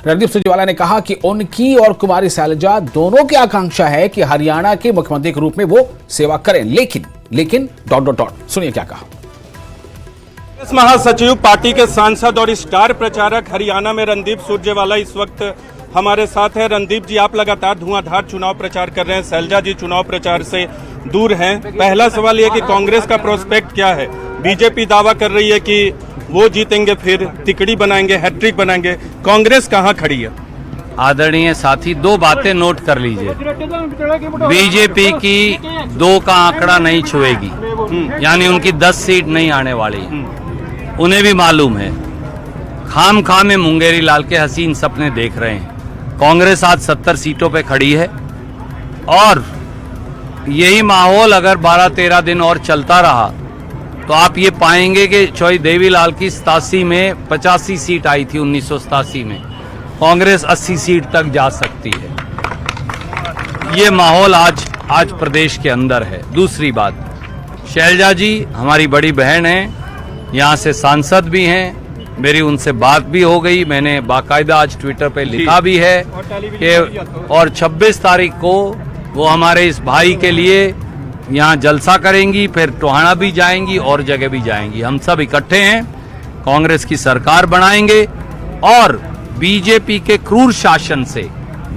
रणदीप सुरजेवाला ने कहा कि उनकी और कुमारी शैलजा दोनों की आकांक्षा है कि हरियाणा के मुख्यमंत्री के रूप में वो सेवा करें, लेकिन ... सुनिए क्या कहा। महासचिव, पार्टी के सांसद और स्टार प्रचारक हरियाणा में रणदीप सुरजेवाला इस वक्त हमारे साथ है। रणदीप जी, आप लगातार धुआंधार चुनाव प्रचार कर रहे हैं, शैलजा जी चुनाव प्रचार से दूर हैं। पहला सवाल यह कि कांग्रेस का प्रोस्पेक्ट क्या है? बीजेपी दावा कर रही है कि वो जीतेंगे, फिर तिकड़ी बनाएंगे, हैट्रिक बनाएंगे, कांग्रेस कहां खड़ी है? आदरणीय साथी, दो बातें नोट कर लीजिए। बीजेपी की 2 का आंकड़ा नहीं छुएगी, यानी उनकी 10 सीट नहीं आने वाली। उन्हें भी मालूम है, खाम खाम में मुंगेरी लाल के हसीन सपने देख रहे हैं। कांग्रेस आज 70 सीटों पे खड़ी है और यही माहौल अगर 12-13 दिन और चलता रहा तो आप ये पाएंगे कि चौई देवीलाल की 87 में 85 सीट आई थी 1987 में, कांग्रेस 80 सीट तक जा सकती है। ये माहौल आज प्रदेश के अंदर है। दूसरी बात, शैलजा जी हमारी बड़ी बहन है, यहाँ से सांसद भी हैं, मेरी उनसे बात भी हो गई, मैंने बाकायदा आज ट्विटर पे लिखा भी है कि और 26 तारीख को वो हमारे इस भाई के लिए यहाँ जलसा करेंगी, फिर टोहाना भी जाएंगी और जगह भी जाएंगी। हम सब इकट्ठे हैं, कांग्रेस की सरकार बनाएंगे और बीजेपी के क्रूर शासन से,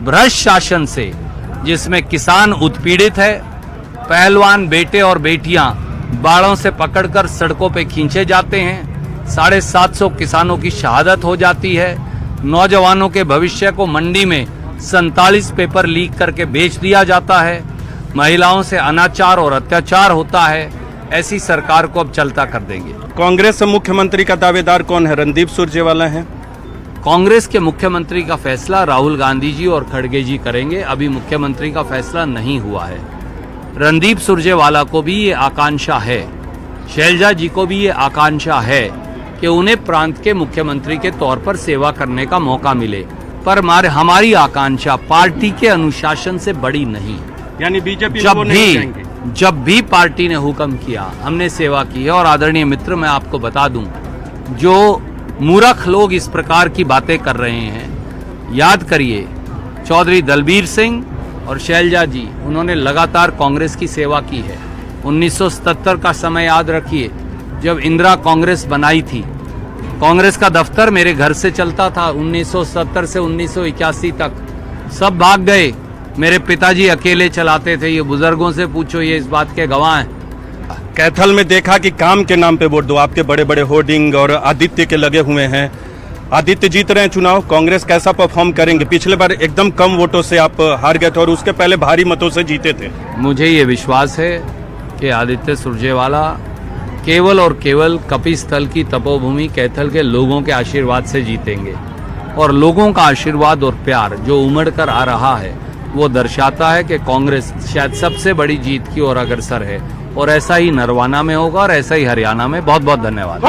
भ्रष्ट शासन से, जिसमें किसान उत्पीड़ित है, पहलवान बेटे और बेटियां बाड़ों से पकड़कर सड़कों पे खींचे जाते हैं, 750 किसानों की शहादत हो जाती है, नौजवानों के भविष्य को मंडी में 47 पेपर लीक करके बेच दिया जाता है, महिलाओं से अनाचार और अत्याचार होता है। ऐसी सरकार को अब चलता कर देंगे। कांग्रेस से मुख्यमंत्री का दावेदार कौन है? रणदीप सुरजेवाला है। कांग्रेस के मुख्यमंत्री का फैसला राहुल गांधी जी और खड़गे जी करेंगे। अभी मुख्यमंत्री का फैसला नहीं हुआ है। रणदीप सुरजेवाला को भी ये आकांक्षा है, शैलजा जी को भी ये आकांक्षा है कि उन्हें प्रांत के मुख्यमंत्री के तौर पर सेवा करने का मौका मिले, पर हमारी आकांक्षा पार्टी के अनुशासन से बड़ी नहीं। यानी बीजेपी जब भी पार्टी ने हुक्म किया हमने सेवा की है। और आदरणीय मित्र, मैं आपको बता दूं, जो मूर्ख लोग इस प्रकार की बातें कर रहे हैं, याद करिए चौधरी दलबीर सिंह और शैलजा जी, उन्होंने लगातार कांग्रेस की सेवा की है। 1977 का समय याद रखिए, जब इंदिरा कांग्रेस बनाई थी, कांग्रेस का दफ्तर मेरे घर से चलता था 1970 से 1981 तक। सब भाग गए, मेरे पिताजी अकेले चलाते थे। ये बुजुर्गों से पूछो, ये इस बात के गवाह हैं। कैथल में देखा कि काम के नाम पे वोट दो, आपके बड़े बड़े होर्डिंग और आदित्य के लगे हुए हैं। आदित्य जीत रहे हैं चुनाव, कांग्रेस कैसा परफॉर्म करेंगे? पिछले बार एकदम कम वोटों से आप हार गए थे और उसके पहले भारी मतों से जीते थे। मुझे ये विश्वास है कि आदित्य सुरजेवाला केवल और केवल कपिस्थल की तपोभूमि कैथल के लोगों के आशीर्वाद से जीतेंगे। और लोगों का आशीर्वाद और प्यार जो उमड़ कर आ रहा है, वो दर्शाता है कि कांग्रेस शायद सबसे बड़ी जीत की ओर अग्रसर है। और ऐसा ही नरवाना में होगा और ऐसा ही हरियाणा में। बहुत बहुत धन्यवाद।